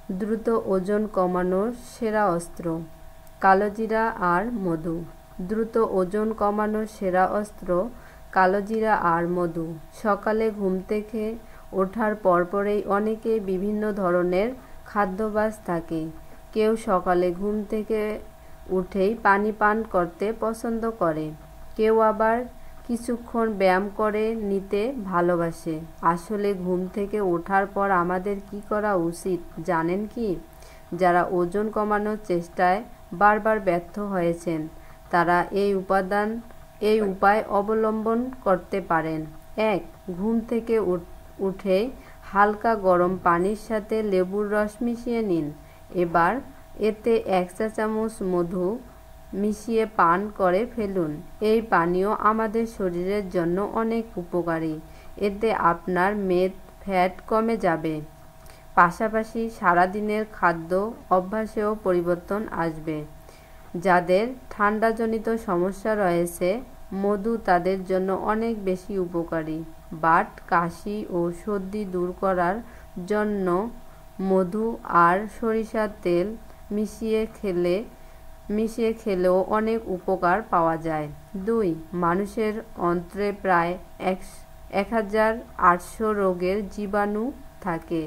দ্রুত ওজন কমানোর সেরা অস্ত্র। কালোজিরা আর মধু। দ্রুত ওজন কমানোর সেরা অস্ত্র কালোজিরা আর মধু। সকালে ঘুম থেকে ওঠার পরপরেই অনেকেই বিভিন্ন ধরনের খাদ্যাভ্যাস থাকে। কেউ সকালে ঘুম থেকে উঠেই পানি পান করতে পছন্দ করে, কেউ আবার কিছুক্ষণ ব্যায়াম করে নিতে ভালোবাসে। আসলে ঘুম থেকে ওঠার পর আমাদের কি করা উচিত জানেন কি? যারা ওজন কমানোর চেষ্টায় বারবার ব্যর্থ হয়েছেন তারা এই উপায় অবলম্বন করতে পারেন। 1. ঘুম থেকে উঠেই হালকা গরম পানির সাথে লেবুর রস মিশিয়ে নিন। এবার এতে 1 চা চামচ মধু মিশিয়ে পান করে ফেলুন। এই পানীয় আমাদের শরীরের জন্য অনেক উপকারী। এতে আপনার মেদ ফ্যাট কমে যাবে। পাশাপাশি সারাদিনের খাদ্য অভ্যাসেও পরিবর্তন আসবে। যাদের ঠান্ডাজনিত সমস্যা রয়েছে, মধু তাদের জন্য অনেক বেশি উপকারী। বাত, কাশি ও সর্দি দূর করার জন্য মধু আর সরিষার তেল মিশিয়ে খেলেও অনেক উপকার পাওয়া যায়। 2. মানুষের অন্ত্রে প্রায় 1800 রোগের জীবাণু থাকে।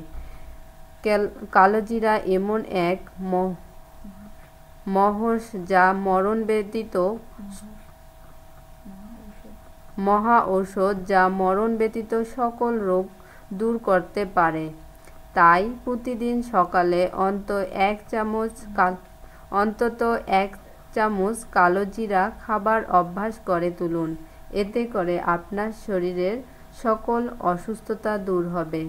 কালোজিরা এমন এক মহা ঔষধ যা মরণ ব্যতীত সকল রোগ দূর করতে পারে। তাই প্রতিদিন সকালে অন্তত এক চামচ কালোজিরা খাবার অভ্যাস করে তুলুন। এতে করে আপনার শরীরের সকল অসুস্থতা দূর হবে।